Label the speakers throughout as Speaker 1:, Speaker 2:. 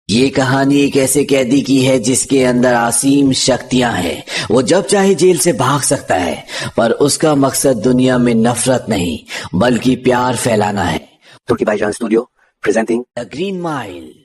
Speaker 1: ये कहानी एक ऐसे कैदी की है जिसके अंदर असीम शक्तियां हैं। वो जब चाहे जेल से भाग सकता है, पर उसका मकसद दुनिया में नफरत नहीं बल्कि प्यार फैलाना है।
Speaker 2: तुर्की भाईजान studio presenting
Speaker 1: the green mile.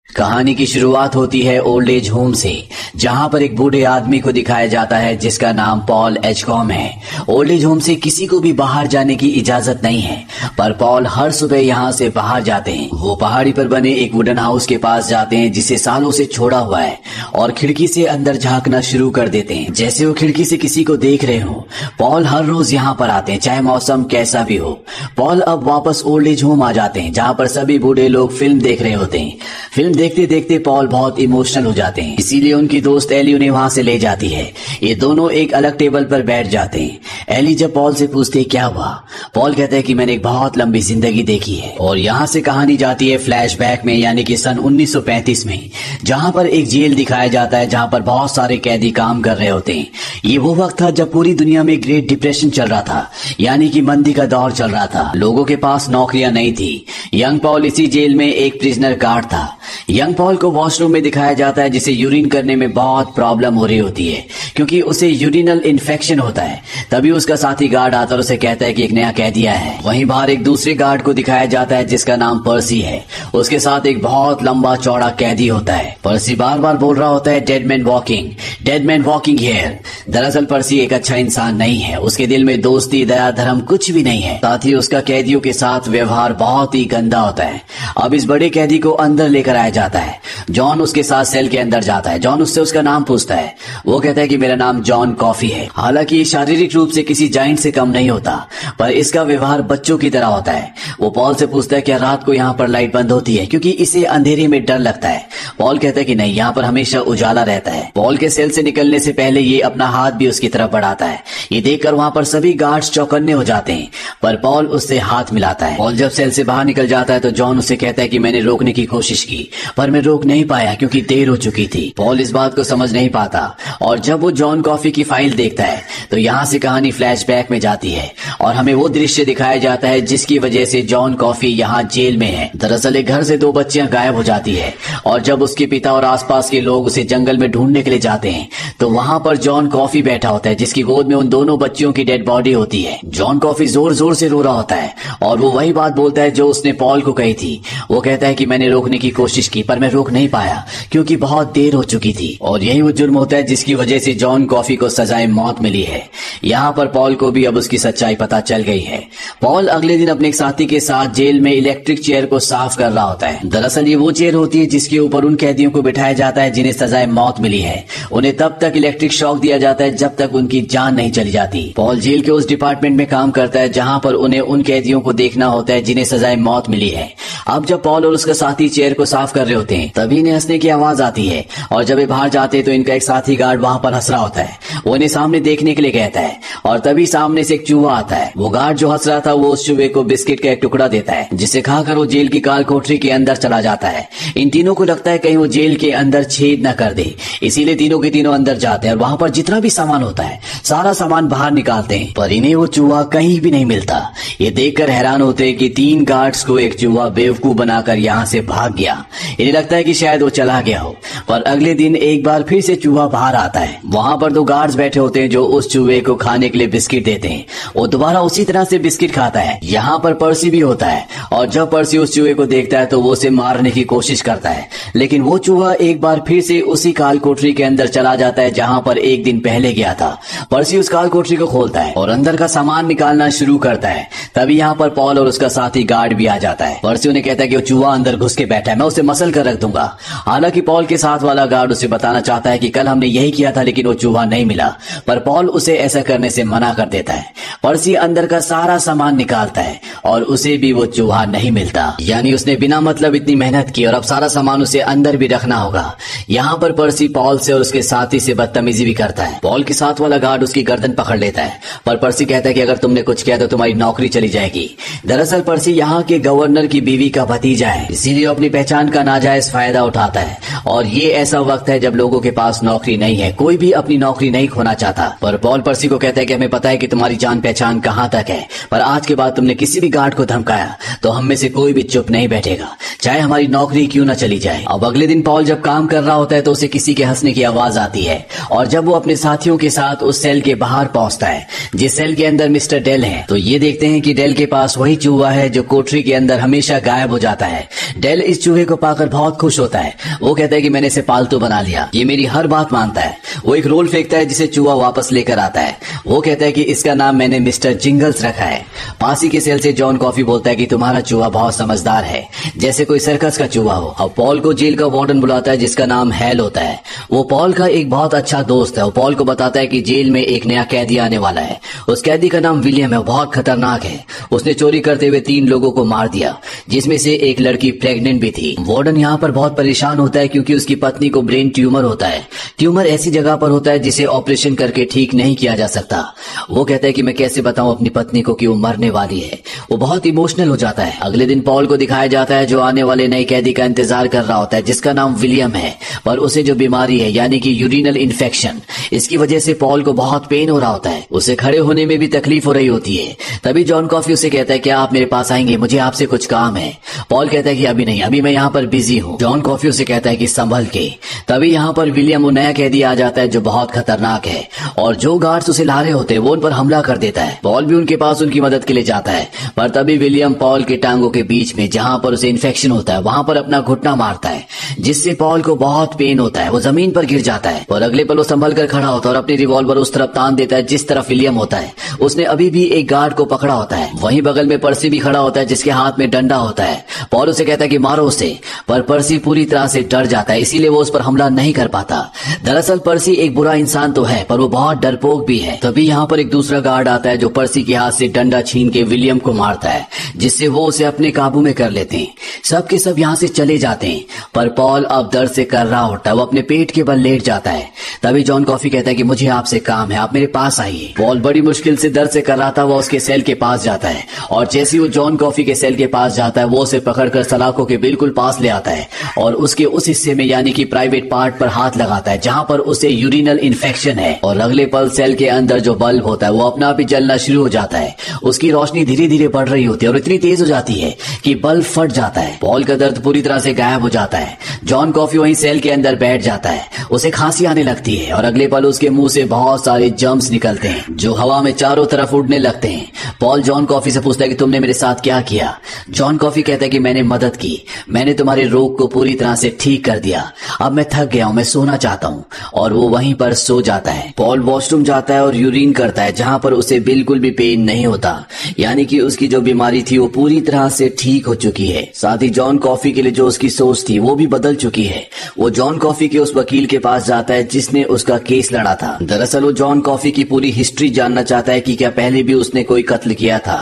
Speaker 1: कहानी की शुरुआत होती है ओल्ड एज होम से, जहां पर एक बूढ़े आदमी को दिखाया जाता है जिसका नाम पॉल एजकॉम है। ओल्ड एज होम से किसी को भी बाहर जाने की इजाजत नहीं है, पर पॉल हर सुबह यहां से बाहर जाते हैं। वो पहाड़ी पर बने एक वुडन हाउस के पास जाते हैं जिसे सालों से छोड़ा हुआ है, और खिड़की से अंदर झांकना शुरू कर देते हैं जैसे वो खिड़की से किसी को देख रहे हो। पॉल हर रोज यहाँ पर आते हैं, चाहे मौसम कैसा भी हो। पॉल अब वापस ओल्ड एज होम आ जाते हैं, जहाँ पर सभी बूढ़े लोग फिल्म देख रहे होते हैं। फिल्म देखते देखते पॉल बहुत इमोशनल हो जाते हैं, इसीलिए उनकी दोस्त एली उन्हें वहां से ले जाती है। ये दोनों एक अलग टेबल पर बैठ जाते हैं। एली जब पॉल से पूछते क्या हुआ, पॉल कहता है कि मैंने एक बहुत लंबी जिंदगी देखी है। और यहाँ से कहानी जाती है फ्लैशबैक में, यानी कि सन 1935 में, जहाँ पर एक जेल दिखाया जाता है जहाँ पर बहुत सारे कैदी काम कर रहे होते हैं। ये वो वक्त था जब पूरी दुनिया में ग्रेट डिप्रेशन चल रहा था, यानी कि मंदी का दौर चल रहा था। लोगों के पास नौकरियां नहीं थी। यंग पॉल इसी जेल में एक प्रिजनर गार्ड था। यंग पॉल को वॉशरूम में दिखाया जाता है जिसे यूरिन करने में बहुत प्रॉब्लम हो रही होती है, क्योंकि उसे यूरिनल इन्फेक्शन होता है। तभी उसका साथी गार्ड आता है और उसे कहता है कि एक नया कैदी आया है। वहीं बाहर एक दूसरे गार्ड को दिखाया जाता है जिसका नाम पर्सी है। उसके साथ एक बहुत लंबा चौड़ा कैदी होता है। पर्सी बार बार बोल रहा होता है डेड मैन वॉकिंग हियर। दरअसल पर्सी एक अच्छा इंसान नहीं है। उसके दिल में दोस्ती, दया, धर्म कुछ भी नहीं है। साथ ही उसका कैदियों के साथ व्यवहार बहुत ही गंदा होता है। अब इस बड़े कैदी को अंदर लेकर आया जाता है। जॉन उसके साथ सेल के अंदर जाता है। जॉन उससे उसका नाम पूछता है। वो कहता है कि मेरा नाम जॉन कॉफी है। हालांकि ये शारीरिक रूप से किसी जाइंट से कम नहीं होता, पर इसका व्यवहार बच्चों की तरह होता है। वो पॉल से पूछता है क्या रात को यहाँ पर लाइट बंद होती है, क्योंकि इसे अंधेरे में डर लगता है। पॉल कहता है कि नहीं, यहाँ पर हमेशा उजाला रहता है। पॉल के सेल से निकलने से पहले ये अपना हाथ भी उसकी तरफ बढ़ाता है। ये देखकर वहाँ पर सभी गार्ड्स चौकन्ने हो जाते हैं, पर पॉल उससे हाथ मिलाता है। पॉल जब सेल से बाहर निकल जाता है तो जॉन उससे कहता है कि मैंने रोकने की कोशिश की, पर मैं रोक नहीं पाया क्योंकि देर हो चुकी थी। पॉल इस बात को समझ नहीं पाता, और जब वो जॉन कॉफी की फाइल देखता है तो यहाँ से कहानी फ्लैशबैक में जाती है और हमें वो दृश्य दिखाया जाता है जिसकी वजह से जॉन कॉफी यहाँ जेल में है। दरअसल एक घर से 2 बच्चियां गायब हो जाती है, और जब उसके पिता और आसपास के लोग उसे जंगल में ढूंढने के लिए जाते हैं तो वहाँ पर जॉन कॉफी बैठा होता है जिसकी गोद में उन दोनों बच्चियों की डेड बॉडी होती है। जॉन कॉफी जोर जोर से रो रहा होता है और वो वही बात बोलता है जो उसने पॉल को कही थी। वो कहता है कि मैंने रोकने की कोशिश की, पर मैं रोक नहीं पाया क्योंकि बहुत देर हो चुकी थी। और यही वो जुर्म होता है जिसकी वजह से जॉन कॉफी को सजाए मौत मिली है। यहाँ पर पॉल को भी अब उसकी सच्चाई पता चल गई है। पॉल अगले दिन अपने एक साथी के साथ जेल में इलेक्ट्रिक चेयर को साफ कर रहा होता है। दरअसल ये वो चेयर होती है जिसके ऊपर उन कैदियों को बिठाया जाता है जिन्हें सजाए मौत मिली है। उन्हें तब तक इलेक्ट्रिक शॉक दिया जाता है जब तक उनकी जान नहीं चली जाती। पॉल जेल के उस डिपार्टमेंट में काम करता है जहाँ पर उन्हें उन कैदियों को देखना होता है जिन्हें सजाए मौत मिली है। अब जब पॉल और उसका साथी चेयर को साफ कर रहे होते हैं तभी इन्हें हंसने की आवाज आती है, और जब ये बाहर जाते हैं तो इनका एक साथी गार्ड वहां पर हंस रहा होता है। वो इन्हें सामने देखने के लिए कहता है, और तभी सामने से एक चूहा आता है। वो गार्ड जो हंस रहा था वो उस चूहे को बिस्किट का एक टुकड़ा देता है, जिसे खाकर वो जेल की काल कोठरी के अंदर चला जाता है। इन तीनों को लगता है कहीं वो जेल के अंदर छेद न कर दे, इसीलिए तीनों के तीनों अंदर जाते हैं और वहां पर जितना भी सामान होता है सारा सामान बाहर निकालते हैं, पर इन्हें वो चूहा कहीं भी नहीं मिलता। ये देखकर हैरान होते हैं कि 3 गार्ड्स को एक चूहा बेवकूफ बनाकर यहाँ से भाग गया। इन्हें लगता है कि शायद वो चला गया हो, पर अगले दिन एक बार फिर से चूहा बाहर आता है। वहां पर 2 गार्ड्स बैठे होते हैं जो उस चूहे को खाने के लिए बिस्किट देते हैं। वो दोबारा उसी तरह से बिस्किट खाता है। यहाँ पर पर्सी भी होता है, और जब पर्सी उस चूहे को देखता है तो वो उसे मारने की कोशिश करता है, लेकिन वो चूहा एक बार फिर से उसी काल कोठरी के अंदर चला जाता है जहाँ पर एक दिन पहले गया था। पर्सी उस काल कोठरी को खोलता है और अंदर का सामान निकालना शुरू करता है। तभी यहाँ पर पॉल और उसका साथी गार्ड भी आ जाता है। पर्सी उन्हें कहता है कि वो चूहा अंदर घुस के बैठा है, मैं उसे मसल कर रख दूंगा। हालांकि पॉल के साथ वाला गार्ड उसे बताना चाहता है कि कल हमने यही किया था लेकिन वो चूहा नहीं मिला, पर पॉल उसे ऐसा करने से मना कर देता है। पर्सी अंदर का सारा सामान निकालता है और उसे भी वो चूहा नहीं मिलता, यानी उसने बिना मतलब इतनी मेहनत की और अब सारा सामान उसे अंदर भी रखना होगा। यहाँ पर पर्सी पॉल से और उसके साथी से बदतमीजी भी करता है। पॉल के साथ वाला गार्ड उसकी गर्दन पकड़ लेता है, पर पर्सी कहता है कि अगर तुमने कुछ किया तो तुम्हारी नौकरी चली जाएगी। दरअसल पर्सी यहाँ के गवर्नर की बीवी का भतीजा है, इसीलिए अपनी पहचान का नाजायज फायदा उठाता है। और ये ऐसा वक्त है जब लोगों के पास नौकरी नहीं है, कोई भी अपनी नौकरी नहीं खोना चाहता। पर पॉल पर्सी को कहता है कि हमें पता है कि तुम्हारी जान पहचान कहाँ तक है, पर आज के बाद तुमने किसी भी गार्ड को धमकाया तो हम में से कोई भी चुप नहीं बैठेगा, चाहे हमारी नौकरी क्यों ना चली जाए। अब अगले दिन पॉल जब काम कर रहा होता है तो उसे किसी के हंसने की आवाज आती है और जब वो अपने साथियों के साथ उस सेल के बाहर पहुंचता है जिस सेल के अंदर मिस्टर डेल है, तो ये देखते हैं कि डेल के पास वही चूहा है जो कोठरी के अंदर हमेशा गायब हो जाता है। डेल इस चूहे को पाकर बहुत खुश होता है। वो कहता है कि मैंने इसे पालतू बना लिया, ये मेरी हर बात मानता है। वो एक रोल फेंकता है जिसे चूहा वापस लेकर आता है। वो कहता है कि इसका नाम मैंने मिस्टर जिंगल्स रखा है। पास ही के सेल से जॉन कॉफी बोलता है कि तुम्हारा चूहा बहुत समझदार है, जैसे कोई सर्कस का चूहा हो। अब पॉल को जेल का वार्डन बुलाता है जिसका नाम हैल होता है। वो पॉल का एक बहुत अच्छा दोस्त है। वो पॉल को बताता है कि जेल में एक नया कैदी आने वाला है। उस कैदी का नाम विलियम है, वो बहुत खतरनाक है। उसने चोरी करते हुए 3 लोगों को मार दिया, जिसमें से एक लड़की प्रेग्नेंट भी थी। वार्डन यहाँ पर बहुत परेशान होता है क्योंकि उसकी पत्नी को ब्रेन ट्यूमर होता है। ट्यूमर ऐसी जगह पर होता है जिसे ऑपरेशन करके ठीक नहीं किया जा सकता। वो कहता है कि मैं कैसे बताऊं अपनी पत्नी को कि वो मरने वाली है। वो बहुत इमोशनल हो जाता है। अगले दिन पॉल को दिखाया जाता है जो आने वाले नए कैदी का इंतजार कर रहा होता है जिसका नाम विलियम है, पर उसे जो बीमारी है यानी कि यूरिनल इन्फेक्शन, इसकी वजह से पॉल को बहुत पेन हो रहा होता है। उसे खड़े होने में भी तकलीफ हो रही होती है। तभी जॉन कॉफी उसे कहता है क्या आप मेरे पास आएंगे, मुझे आपसे कुछ काम है। पॉल कहता है कि अभी नहीं, अभी मैं यहाँ पर बिजी हूँ। जॉन कॉफी उसे कहता है कि संभल के। तभी यहाँ पर विलियम वो नया कैदी आ जाता है जो बहुत खतरनाक है और जो गार्ड्स उसे ला रहे होते हैं वो उन पर हमला कर देता है। पॉल भी उनके पास उनकी मदद के लिए जाता है, पर तभी विलियम पॉल के टांगों के बीच में जहाँ पर उसे इन्फेक्शन होता है वहां पर अपना घुटना मारता है, जिससे पॉल को बहुत पेन होता है। वो जमीन पर गिर जाता है और अगले पल वो संभल कर खड़ा होता है और अपनी रिवॉल्वर उस तरफ तान देता है जिस तरफ विलियम होता है। उसने अभी भी एक गार्ड को पकड़ा होता है। वहीं बगल में पर्सी भी खड़ा होता है जिसके हाथ में डंडा होता है। पॉल उसे कहता है कि मारो उसे, पर पर्सी पूरी तरह से डर जाता है, इसीलिए वो उस पर हमला नहीं कर पाता। दरअसल पर्सी एक बुरा इंसान तो है पर वो बहुत डरपोक भी है। तभी यहाँ पर एक दूसरा गार्ड आता है जो पर्सी के हाथ से डंडा छीन के विलियम को मारता है, जिससे वो उसे अपने काबू में कर लेते हैं। सब के सब यहाँ से चले जाते हैं, पर पॉल अब दर्द से कर रहा होता है। वो अपने पेट के बल लेट जाता है। तभी जॉन कॉफी कहता है कि मुझे आपसे काम है, आप मेरे पास आइए। पॉल बड़ी मुश्किल से दर्द से कर रहा था। वो उसके सेल के पास जाता है और जैसे वो जॉन कॉफी के सेल के पास जाता है वो उसे पकड़कर सलाखों के बिल्कुल पास ले आता है और उसके उस हिस्से में यानी कि प्राइवेट पार्ट पर हाथ लगाता है जहाँ पर उसे यूरिनल इन्फेक्शन है। और अगले पल सेल के अंदर जो बल्ब होता है वो अपना आप ही जलना शुरू हो जाता है। उसकी रोशनी धीरे धीरे बढ़ रही होती है और इतनी तेज हो जाती है कि बल्ब फट जाता है। पॉल का दर्द पूरी तरह से गायब हो जाता है। जॉन कॉफी वहीं सेल के अंदर बैठ जाता है। उसे खांसी आने लगती है और अगले पल उसके मुंह से बहुत सारे जर्म्स निकलते हैं जो हवा में चारों तरफ उड़ने लगते हैं। पॉल जॉन कॉफी से पूछता है कि तुमने मेरे साथ क्या किया। जॉन कॉफी कहता है कि मैंने मदद की, मैंने तुम्हारे रोग को पूरी तरह से ठीक कर दिया। अब मैं थक गया हूँ, मैं सोना चाहता हूँ। और वो वहीं पर सो जाता है। पॉल वॉशरूम जाता है और यूरिन करता है जहाँ पर उसे बिल्कुल भी पेन नहीं होता, यानी कि उसकी जो बीमारी थी वो पूरी तरह से ठीक हो चुकी है। साथ ही जॉन कॉफी के लिए जो उसकी सोच थी वो भी बदल चुकी है। वो जॉन कॉफी के उस वकील के पास जाता है जिसने उसका केस लड़ा था। दरअसल वो जॉन कॉफी की पूरी हिस्ट्री जानना चाहता है कि क्या पहले भी उसने कोई कत्ल किया था,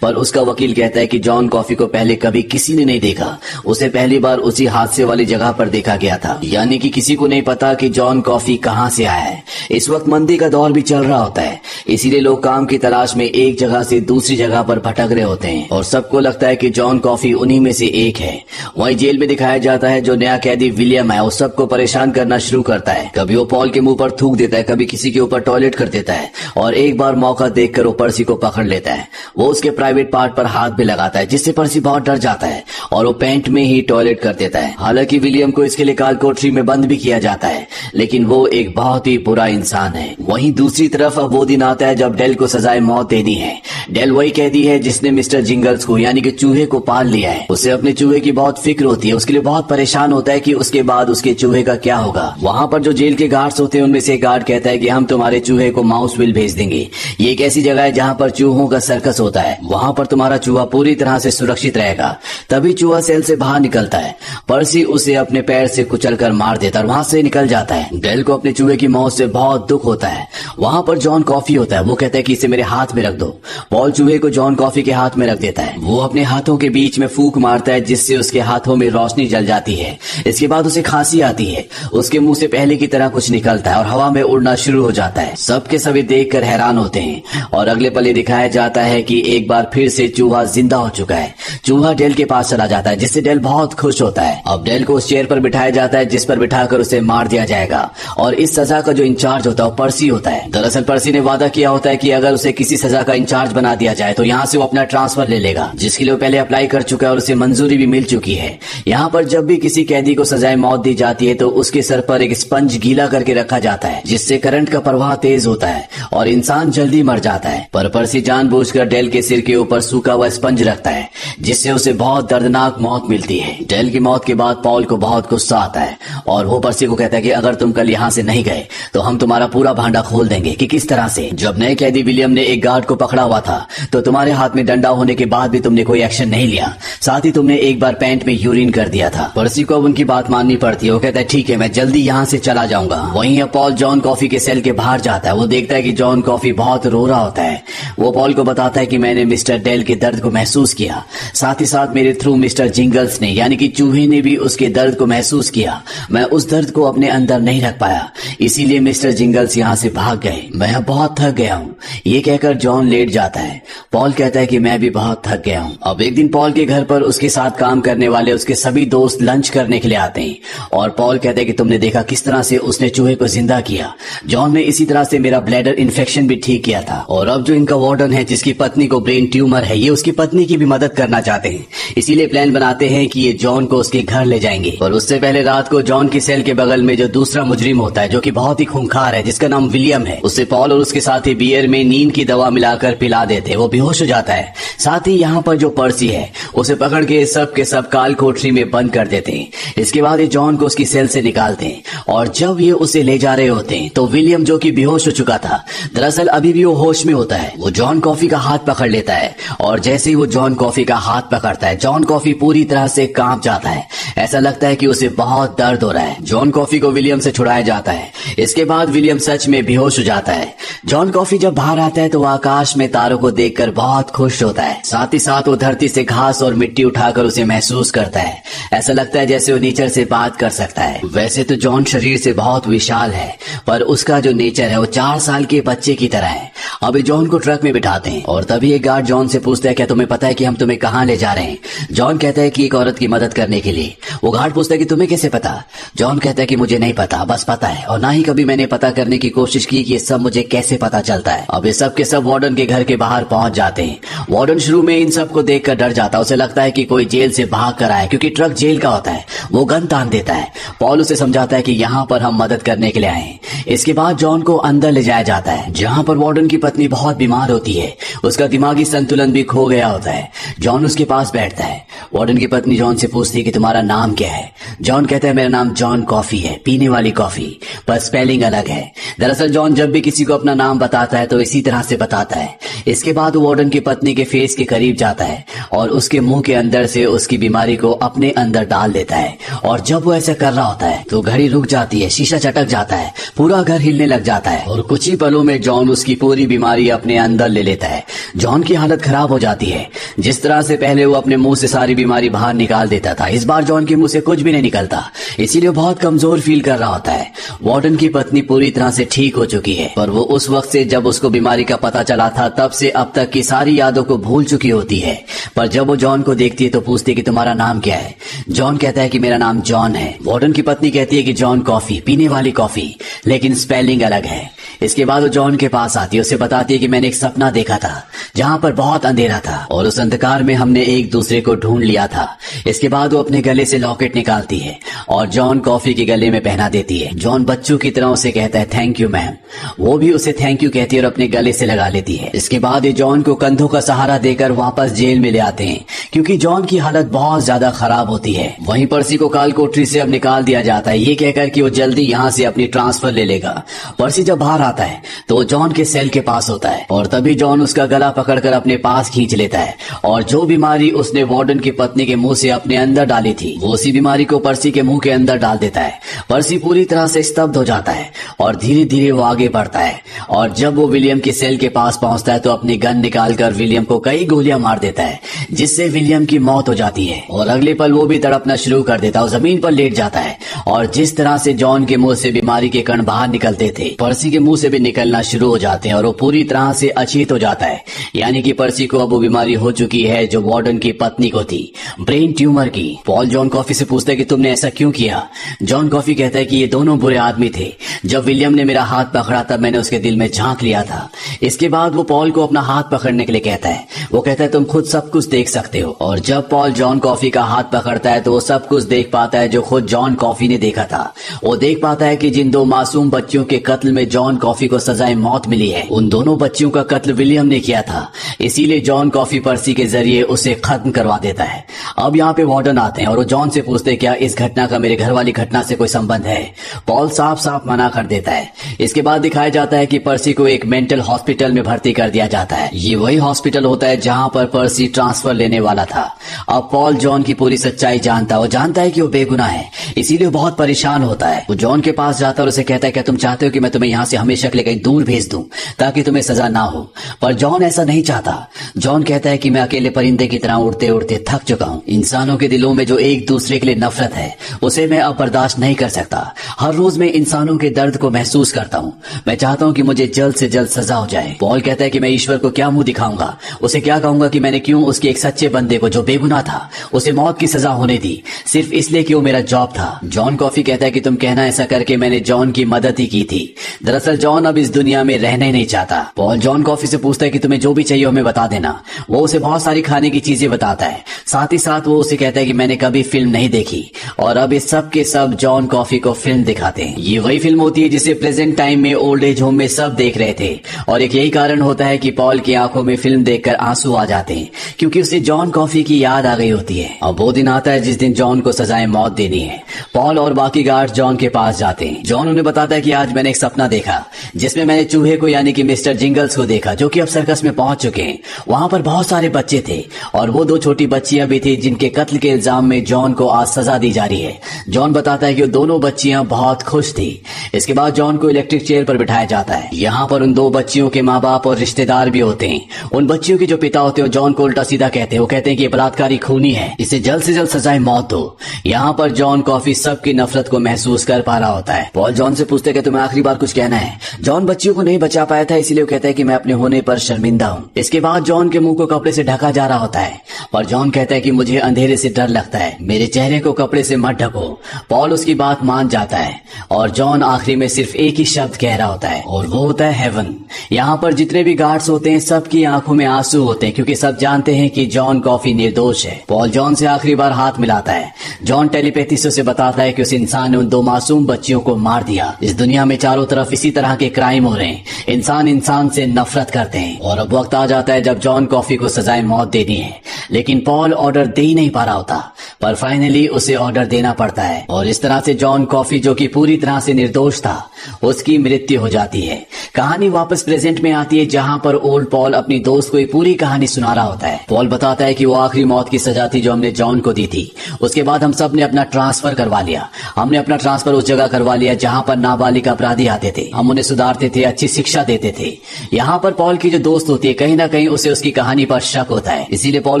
Speaker 1: पर उसका वकील कहता है कि जॉन कॉफी को पहले कभी किसी ने नहीं देखा। उसे पहली बार उसी हादसे वाली जगह पर देखा गया था, यानी कि किसी को नहीं पता कि जॉन कॉफी कहाँ से आया है। इस वक्त मंदी का दौर भी चल रहा होता है, इसीलिए लोग काम की तलाश में एक जगह से दूसरी जगह पर भटक रहे होते हैं और सबको लगता है कि जॉन कॉफी उन्हीं में से एक है। वहीं जेल में दिखाया जाता है जो नया कैदी विलियम है वो सबको परेशान करना शुरू करता है। कभी वो पॉल के मुंह पर थूक देता है, कभी किसी के ऊपर टॉयलेट कर देता है और एक बार मौका देखकर वो पर्सी को पकड़ लेता है। वो उसके प्राइवेट पार्ट पर हाथ भी लगाता है जिससे पर्सी बहुत डर जाता है और वो पैंट में ही टॉयलेट कर देता है। हालांकि विलियम को इसके लिए काल कोठरी में बंद भी किया जाता है, लेकिन वो एक बहुत ही बुरा इंसान है। वहीं दूसरी तरफ अब वो दिन आता है जब डेल को सजाए मौत देनी है। डेल वही कैदी है जिसने मिस्टर जिंगल्स को यानी कि चूहे को पाल लिया है। उसे अपने चूहे की बहुत फिक्र होती है, उसके लिए बहुत परेशान होता है कि उसके बाद उसके चूहे का क्या होगा। वहाँ पर जो जेल के गार्ड्स होते हैं उनमें से एक गार्ड कहता है कि हम तुम्हारे चूहे को माउसविल भेज देंगे। ये एक ऐसी जगह है जहाँ पर चूहों का सर्कस होता है, वहाँ पर तुम्हारा चूहा पूरी तरह से सुरक्षित रहेगा। तभी चूहा सेल से बाहर निकलता है। पर्सी उसे अपने पैर से कुचलकर मार देता है और वहाँ से निकल जाता है। डेल को अपने चूहे की मौत से बहुत दुख होता है। वहाँ पर जॉन कॉफी होता है, वो कहता है कि इसे मेरे हाथ में रख दो। पॉल चूहे को जॉन कॉफी के हाथ में रख देता है। वो अपने हाथों के बीच में फूंक मारता है जिससे उसके हाथों में रोशनी जल जाती है। इसके बाद उसे खांसी आती है, उसके मुंह से पहले की तरह कुछ निकलता है और हवा में उड़ना शुरू हो जाता है। सबके सभी देखकर हैरान होते हैं और अगले पल ये दिखाया जाता है कि एक बार फिर से चूहा जिंदा हो चुका है। चूहा डेल के पास चला जाता है, जिससे डेल बहुत खुश होता है। अब डेल को उस चेयर पर बिठाया जाता है जिस पर बिठाकर उसे मार दिया जाएगा, और इस सजा का जो इंचार्ज होता है वो पर्सी होता है। दरअसल पर्सी ने वादा किया होता है कि अगर उसे किसी सजा का इंचार्ज बना दिया जाए तो यहाँ से वो अपना ट्रांसफर ले लेगा, जिसके लिए वो पहले अप्लाई कर चुका है और उसे मंजूरी भी मिल चुकी है। यहाँ पर जब भी किसी कैदी को सजाए मौत दी जाती है तो उसके सर पर एक स्पंज गीला करके रखा जाता है, जिससे करंट का प्रवाह तेज होता है और इंसान जल्दी मर जाता है। पर पर्सी जानबूझकर डेल के सिर के ऊपर सूखा हुआ स्पंज रखता है, जिससे उसे बहुत दर्दनाक मौत मिलती है। डेल की मौत के बाद पॉल को बहुत गुस्सा आता है और वो पर्सी को कहता है कि अगर तुम कल यहाँ से नहीं गए तो हम तुम्हारा पूरा भांडा खोल देंगे। कि किस तरह से? जब नए कैदी विलियम ने एक गार्ड को पकड़ा हुआ था तो तुम्हारे हाथ में डंडा होने के बाद भी तुमने कोई एक्शन नहीं लिया, साथ ही तुमने एक बार पैंट में यूरिन कर दिया था। पर्सी को अब उनकी बात माननी पड़ती है। वो कहता है ठीक है, मैं जल्दी यहाँ से चला जाऊंगा। वहीं अब पॉल जॉन कॉफी के सेल के बाहर जाता है। वो देखता है कि जॉन कॉफी बहुत रो रहा होता है। वो पॉल को बताता है कि मैंने मिस्टर डेल के दर्द को महसूस किया, साथ ही साथ मेरे थ्रू मिस्टर जिंगल्स ने यानी कि चूहे ने भी उसके दर्द को महसूस किया। मैं उस दर्द को अपने अंदर नहीं रख पाया, इसीलिए मिस्टर जिंगल्स यहाँ से भाग गए। मैं अब बहुत थक गया हूँ। ये कहकर जॉन लेट जाता है। पॉल कहता है कि मैं भी बहुत थक गया हूँ। अब एक दिन पॉल के घर पर उसके साथ काम करने वाले उसके सभी दोस्त लंच करने के लिए आते हैं और पॉल कहता है कि तुमने देखा किस तरह से उसने चूहे को जिंदा किया। जॉन ने इसी तरह से मेरा ब्लैडर इन्फेक्शन भी ठीक किया था। और अब जो इनका वार्डन है जिसकी पत्नी को ब्रेन ट्यूमर है, ये उसकी पत्नी की भी मदद करना चाहते हैं, इसीलिए प्लान बनाते हैं कि ये जॉन को उसके घर ले जाएंगे। और उससे पहले रात को जॉन की सेल के बगल में जो दूसरा मुजरिम होता है जो कि बहुत ही खूंखार है, जिसका नाम विलियम है, उससे पॉल और उसके साथी बियर में नींद की दवा मिलाकर पिला देते। वो बेहोश हो जाता है। साथ ही यहाँ पर जो पर्सी है उसे पकड़ के सब के सब काल कोठरी में बंद कर देते हैं। इसके बाद ये जॉन को उसकी सेल से निकालते हैं और जब ये उसे ले जा रहे होते हैं तो विलियम जो कि बेहोश हो चुका था, दरअसल अभी भी वो होश में होता है। वो जॉन कॉफी का हाथ पकड़ लेता है और जैसे ही वो जॉन कॉफी का हाथ पकड़ता है, जॉन कॉफी पूरी तरह से कांप जाता है। ऐसा लगता है कि उसे बहुत दर्द हो रहा है। जॉन कॉफी को विलियम से छुड़ाया जाता है। इसके बाद विलियम सच में बेहोश हो जाता है। जॉन कॉफी जब बाहर आता है तो वह आकाश में तारों को देखकर बहुत खुश होता है। साथ ही साथ वो धरती से घास और मिट्टी उठाकर उसे महसूस करता है। ऐसा लगता है जैसे वो नेचर से बात कर सकता है। वैसे तो जॉन शरीर से बहुत विशाल है, पर उसका जो नेचर है वो 4 साल के बच्चे की तरह है। अभी जॉन को ट्रक में बिठाते हैं और तभी एक गार्ड जॉन से पूछता है क्या तुम्हें पता है कि हम तुम्हें कहाँ ले जा रहे हैं? जॉन कहता है कि एक औरत की मदद करने के लिए। वो गार्ड पूछता है कि तुम्हें कैसे पता? जॉन कहता है कि मुझे नहीं पता, बस पता है, और ना ही कभी मैंने पता करने की कोशिश की कि ये सब मुझे कैसे पता चलता है। अब ये सब के सब वार्डन के घर के बाहर पहुंच जाते हैं। वार्डन शुरू में इन सबको देखकर डर जाता है। उसे लगता है कि कोई जेल से भाग कर आया, क्योंकि ट्रक जेल का होता है। वो गन तान देता है। पॉल उसे समझाता है कि यहाँ पर हम मदद करने के लिए आए हैं। इसके बाद जॉन को अंदर ले जाया जाता है, जहाँ पर वार्डन की पत्नी बहुत बीमार होती है। उसका दिमागी संतुलन भी खो गया होता है। जॉन उसके पास बैठता है। वार्डन की पत्नी जॉन से पूछती है कि तुम्हारा नाम क्या है? जॉन कहता है मेरा नाम जॉन कॉफी है, पीने वाली कॉफी, पर स्पेलिंग अलग है। दरअसल जॉन जब भी किसी को अपना नाम बताता है तो इसी तरह से बताता है। इसके बाद वार्डन की पत्नी के फेस के करीब जाता है और उसके मुंह के अंदर से उसकी बीमारी को अपने अंदर डाल देता है। और जब वो ऐसा कर रहा होता है तो घड़ी रुक जाती है, शीशा चटक जाता है, पूरा घर हिलने लग जाता है और कुछ ही पलों में जॉन उसकी पूरी बीमारी अपने अंदर ले लेता है। जॉन की हालत खराब हो जाती है। जिस तरह से पहले वो अपने मुंह से सारी बीमारी बाहर निकाल देता था, इस बार जॉन के मुंह से कुछ भी नहीं निकलता, इसीलिए बहुत कमजोर फील कर रहा होता है। वार्डन की पत्नी पूरी तरह से ठीक हो चुकी है, पर वो उस वक्त से जब उसको बीमारी का पता चला था तब से अब तक की सारी यादों को भूल चुकी होती है। पर जब वो जॉन को देखती है तो पूछती है कि तुम्हारा नाम क्या है? जॉन कहता है कि मेरा नाम जॉन है। वार्डन की पत्नी कहती है कि जॉन कॉफी, पीने वाली कॉफी, लेकिन स्पेलिंग अलग है। इसके बाद वो जॉन के पास आती है, उसे बताती है कि मैंने एक सपना देखा था जहाँ पर बहुत अंधेरा था और उस अंधकार में हमने एक दूसरे को ढूंढ लिया था। इसके बाद वो अपने गले से लॉकेट निकालती है और जॉन कॉफी के गले में पहना देती है। जॉन बच्चों की तरह उसे कहता है थैंक यू मैम। वो भी उसे थैंक यू कहती है और अपने गले से लगा लेती है। इसके बाद ये जॉन को कंधों का सहारा देकर वापस जेल में ले आते हैं, क्योंकि जॉन की हालत बहुत ज्यादा खराब होती है। वहीं पर्सी को काल कोठरी से अब निकाल दिया जाता है, ये कहकर कि वो जल्दी यहाँ से अपनी ट्रांसफर ले लेगा। पर्सी जब बाहर आता है तो वो जॉन के सेल के पास होता है और तभी जॉन उसका गला पकड़कर अपने पास खींच लेता है और जो बीमारी उसने वार्डन की पत्नी के मुंह से अपने अंदर डाली थी वो उसी बीमारी को पर्सी के मुंह के अंदर डाल देता है। पर्सी पूरी तरह से स्तब्ध हो जाता है और धीरे धीरे वो आगे बढ़ता है और जब वो विलियम के सेल के पास पहुंचता है तो अपनी गन निकालकर विलियम को कई गोलियां मार देता है, जिससे विलियम की मौत हो जाती है। और अगले पल वो भी तड़पना शुरू कर देता है, जमीन पर लेट जाता है और जिस तरह से जॉन के मुंह से बीमारी के कण बाहर निकलते थे, पर्सी के मुंह से भी निकलना शुरू हो जाते हैं और वो पूरी तरह से अचेत हो जाता है। यानी कि पर्सी को अब वो बीमारी हो चुकी है जो वार्डन की पत्नी को थी, ब्रेन ट्यूमर की। पॉल जॉन कॉफी से पूछता है कि तुमने ऐसा क्यों किया। जॉन कॉफी कहता है कि ये दोनों बुरे आदमी थे। जब विलियम ने मेरा हाथ पकड़ा तब मैंने उसके दिल में झांक लिया था। इसके बाद वो पॉल को अपना हाथ पकड़ने के लिए कहता है। वो कहता है तुम खुद सब कुछ देख सकते हो। और जब पॉल जॉन कॉफी का हाथ पकड़ता है तो वो सब कुछ देख पाता है जो खुद जॉन कॉफी ने देखा था। वो देख पाता है कि जिन दो मासूम बच्चियों के कत्ल में जॉन कॉफी को सजाए मौत मिली है, उन दोनों बच्चियों का कत्ल विलियम ने किया था। इसीलिए जॉन कॉफी पर्सी के जरिए उसे खत्म करवा देता है। अब यहाँ पे वार्डन आते हैं और वो जॉन से पूछते हैं क्या इस घटना का मेरे घर वाली घटना से कोई संबंध है। पॉल साफ साफ मना कर देता है। इसके बाद दिखाया जाता है कि पर्सी को एक मेंटल हॉस्पिटल में भर्ती कर दिया जाता है। ये वही हॉस्पिटल होता है जहां पर पर्सी ट्रांसफर लेने वाला था। अब पॉल जॉन की पूरी सच्चाई जानता है। वो जानता है कि वो बेगुनाह है, इसीलिए वो बहुत परेशान होता है। वो जॉन के पास जाता है और उसे कहता है क्या तुम चाहते हो कि मैं तुम्हें यहाँ से हमेशा के लिए कहीं दूर भेज दूं ताकि तुम्हें सजा ना हो। पर जॉन ऐसा नहीं चाहता। जॉन कहता है कि मैं अकेले परिंदे की तरह उड़ते उड़ते थक चुका हूँ। इंसानों के दिलों में जो एक दूसरे के लिए नफरत है उसे मैं अब बर्दाश्त नहीं कर सकता। हर रोज मैं इंसानों के दर्द को महसूस करता हूँ। मैं चाहता हूँ कि मुझे जल्द से जल्द सजा हो जाए। पॉल कहता है कि मैं ईश्वर को क्या मुंह दिखाऊंगा, उसे क्या कहूंगा कि मैंने क्यों उसके एक सच्चे बंदे को जो बेगुनाह था उसे मौत की सजा होने दी सिर्फ इसलिए कि वो मेरा जॉब था। जॉन कॉफी कहता है कि तुम कहना ऐसा करके मैंने जॉन की मदद ही की थी। दरअसल जॉन अब इस दुनिया में रहना ही नहीं चाहता। पॉल जॉन कॉफी से पूछता है कि तुम्हें जो भी चाहिए हमें बता देना। वो उसे बहुत सारी खाने की चीजें बताता है। साथ ही साथ वो उसे कहता है कि मैंने कभी फिल्म नहीं देखी। और अब इस सब के सब जॉन कॉफी को फिल्म दिखाते हैं। ये वही फिल्म होती है जिसे प्रेजेंट टाइम में ओल्ड एज होम में सब देख रहे थे। और एक यही कारण होता है कि पॉल की आंखों में फिल्म देखकर आंसू आ जाते हैं क्योंकि उसे जॉन कॉफी की याद आ गई होती है। अब वो दिन आता है जिस दिन जॉन को सजाए मौत देनी है। पॉल और बाकी गार्ड जॉन के पास जाते हैं। जॉन उन्हें बताता है कि आज मैंने एक सपना देखा जिसमें मैंने चूहे को यानी कि मिस्टर जिंगल्स को देखा जो कि अब सर्कस में पहुंच चुके हैं। वहां पर बहुत सारे बच्चे थे और वो दो छोटी बच्चियां भी थी जिनके कत्ल के इल्जाम में जॉन को आज सजा दी जा रही है। जॉन बताता है कि वो दोनों बच्चियां बहुत खुश थी। इसके बाद जॉन को इलेक्ट्रिक चेयर पर बिठाया जाता है। यहाँ पर उन दो बच्चियों के माँ बाप और रिश्तेदार भी होते हैं। उन बच्चियों के जो पिता होते हैं जॉन को उल्टा सीधा कहते हैं। वो कहते हैं कि ये बलात्कारी खूनी है, इसे जल्द से जल्द सजाए मौत दो। यहाँ पर जॉन कॉफी सबकी नफरत को महसूस कर पा रहा होता है। पॉल जॉन से पूछते कि तुम्हें आखिरी बार कुछ कहना है। जॉन बच्चियों को नहीं बचा पाया था इसलिए वो कहता है कि मैं अपने होने पर शर्मिंदा हूँ। इसके बाद जॉन के मुंह को कपड़े से ढका जा रहा होता है पर जॉन कहता है कि मुझे अंधेरे से डर लगता है, मेरे चेहरे को कपड़े से मत ढको। पॉल उसकी बात मान जाता है और जॉन आखिरी में सिर्फ एक ही शब्द कह रहा होता है और वो होता है हेवन। यहाँ पर जितने भी गार्ड्स होते हैं सबकी आंखों में आंसू होते हैं क्योंकि सब जानते हैं कि जॉन कॉफी निर्दोष है। पॉल जॉन से आखिरी बार हाथ मिलाता है। जॉन टेलीपैथी से उसे बताता है कि उस इंसान ने उन दो मासूम बच्चियों को मार दिया। इस दुनिया में चारों तरफ इसी तरह के क्राइम हो रहे हैं। इंसान इंसान से नफरत करते हैं और अब वक्त आ जाता है जब जॉन कॉफी को सजाए मौत देनी है। लेकिन पॉल ऑर्डर दे ही नहीं पा रहा होता पर फाइनली उसे ऑर्डर देना पड़ता है और इस तरह से जॉन कॉफी जो कि पूरी तरह से निर्दोष था उसकी मृत्यु हो जाती है। कहानी वापस प्रेजेंट में आती है जहां पर ओल्ड पॉल अपनी दोस्त को ये पूरी कहानी सुना रहा होता है। पॉल बताता है कि वो आखिरी मौत की सजा थी जो हमने जॉन को दी थी। उसके बाद हम सब ने अपना ट्रांसफर करवा लिया। हमने अपना ट्रांसफर उस जगह करवा लिया जहां पर नाबालिग अपराधी आते थे। हम उन्हें सुधारते थे, अच्छी शिक्षा देते थे। यहाँ पर पॉल की जो दोस्त होती है कहीं ना कहीं उसे उसकी कहानी पर शक होता है, इसीलिए पॉल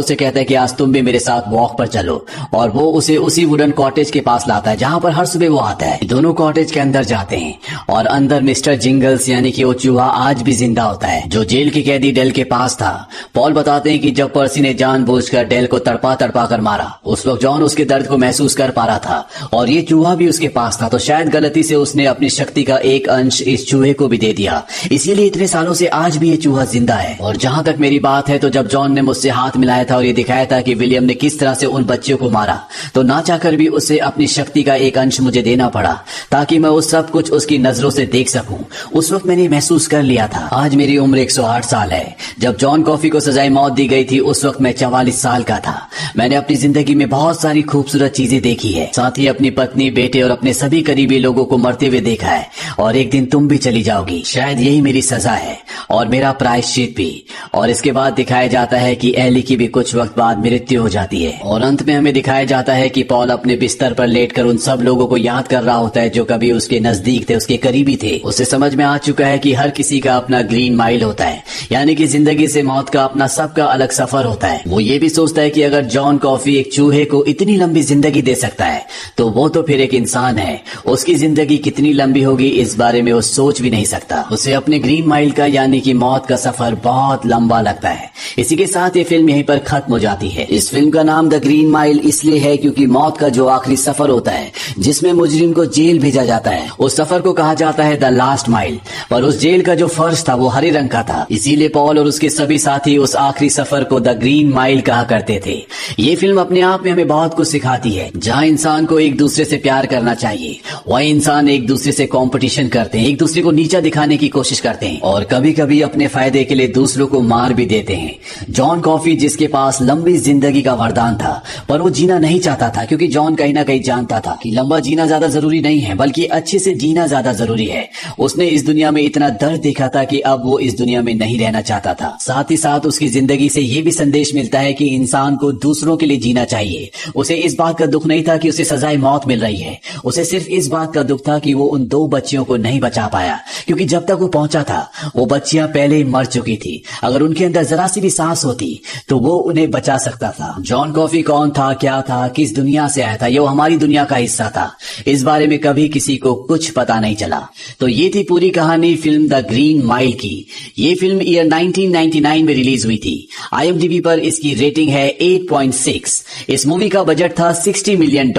Speaker 1: उसे कहता है कि आज तुम भी मेरे साथ वॉक पर चलो और वो उसे उसी वुडन कॉटेज के पास लाता है जहां पर हर सुबह वो आता है। दोनों कॉटेज के अंदर जाते हैं और अंदर मिस्टर जिंगल्स यानी कि वो चूहा आज भी जिंदा होता है जो जेल की कैदी डेल के पास था। पॉल बताते हैं कि जब पर्सी ने जानबूझकर डेल को तड़पा तड़पा कर मारा उस वक्त जॉन उसके दर्द को महसूस कर पा रहा था और ये चूहा भी उसके पास था, तो शायद गलती से उसने अपनी शक्ति का एक अंश इस चूहे को भी दे दिया, इसीलिए इतने सालों से आज भी ये चूहा जिंदा है। और जहां तक मेरी बात है तो जब जॉन ने मुझसे हाथ मिलाया था और ये दिखाया था कि विलियम ने किस तरह से उन बच्चों को मारा तो ना चाहकर भी उसे अपनी शक्ति का एक अंश मुझे देना पड़ा ताकि मैं उस सब कुछ उसकी नजरों से देख सकूं। उस वक्त मैंने महसूस कर लिया था। आज मेरी उम्र 108 साल है। जब जॉन कॉफी को सजाए मौत दी गई थी उस वक्त मैं 44 साल का था। मैंने अपनी जिंदगी में बहुत सारी खूबसूरत चीजें देखी है, साथ ही अपनी पत्नी, बेटे और अपने सभी करीबी लोगों को मरते हुए देखा है और एक दिन तुम भी चली जाओगी। शायद यही मेरी सजा है और मेरा प्रायश्चित भी। और इसके बाद दिखाया जाता है कि एली की भी कुछ वक्त बाद मृत्यु हो जाती है और अंत में हमें दिखाया जाता है कि पॉल अपने बिस्तर पर लेटकर उन सब लोगों को याद कर रहा होता है जो कभी उसके नजदीक थे, उसके करीबी थे। उसे समझ में आ चुका है कि हर किसी का अपना ग्रीन माइल होता है, यानी कि जिंदगी से मौत का अपना सबका अलग सफर होता है। वो ये भी सोचता है कि अगर जॉन कॉफी एक चूहे को इतनी लंबी जिंदगी दे सकता है तो वो तो फिर एक इंसान है। उसकी जिंदगी कितनी लंबी होगी इस बारे में वो सोच सोच भी नहीं सकता। उसे अपने ग्रीन माइल का यानी कि मौत का सफर बहुत लंबा लगता है। इसी के साथ ये फिल्म यहीं पर खत्म हो जाती है। इस फिल्म का नाम द ग्रीन माइल इसलिए है क्योंकि मौत का जो आखिरी सफर होता है जिसमें मुजरिम को जेल भेजा जाता है, उस सफर को कहा जाता है द लास्ट माइल। पर उस जेल का जो फर्श था वो हरे रंग का था, इसीलिए पॉल और उसके सभी साथी उस आखिरी सफर को द ग्रीन माइल कहा करते थे। ये फिल्म अपने आप में हमें बहुत कुछ सिखाती है। जहाँ इंसान को एक दूसरे से प्यार करना चाहिए, वही इंसान एक दूसरे से कंपटीशन करते हैं, एक दूसरे को नीचा दिखाने की कोशिश करते हैं और कभी कभी अपने फायदे के लिए दूसरों को मार भी देते हैं। जॉन कॉफी जिसके पास लंबी जिंदगी का वरदान था, पर वो जीना नहीं चाहता था क्योंकि जॉन कहीं ना कहीं जानता था कि लंबा जीना ज्यादा जरूरी नहीं है बल्कि अच्छे से जीना ज्यादा जरूरी है। उसने इस दुनिया में इतना दर्द देखा था कि अब वो इस दुनिया में नहीं रहना चाहता था। साथ ही साथ उसकी जिंदगी से ये भी संदेश मिलता है कि इंसान को दूसरों के लिए जीना चाहिए। उसे इस बात का दुख नहीं था कि उसे सजाए मौत मिल रही है, उसे सिर्फ इस बात का दुख था कि वो उन 2 बच्चियों को नहीं बचा पाया क्योंकि जब तक वो पहुंचा था वो बच्चियां पहले ही मर चुकी थी। अगर उनके अंदर जरा सी भी सांस होती तो वो उन्हें बचा सकता था। जॉन कॉफी कौन था, क्या था, किस दुनिया से आया था, ये हमारी दुनिया का हिस्सा था, इस बारे में कभी किसी को कुछ पता नहीं चला। तो ये थी पूरी कहानी फिल्म द ग्रीन माइल की। ये फिल्म ईयर 1999 में रिलीज हुई थी। IMDb पर इसकी रेटिंग है 8.6। इस मूवी का बजट था $60 मिलियन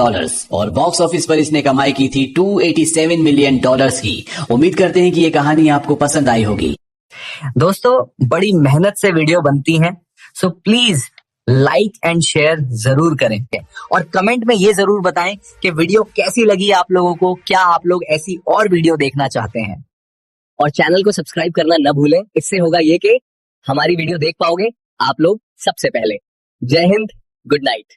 Speaker 1: और बॉक्स ऑफिस पर इसने कमाई की थी $287 मिलियन की। उम्मीद करते हैं कि ये कहानी आपको पसंद आई होगी।
Speaker 3: दोस्तों, बड़ी मेहनत से वीडियो बनती हैं, so please like and share जरूर करें और कमेंट में ये जरूर बताएं कि वीडियो कैसी लगी आप लोगों को, क्या आप लोग ऐसी और वीडियो देखना चाहते हैं। और चैनल को सब्सक्राइब करना न भूलें, इससे होगा ये कि हमारी वीडियो देख पाओगे आप लोग सबसे पहले। जय हिंद, गुड नाइट।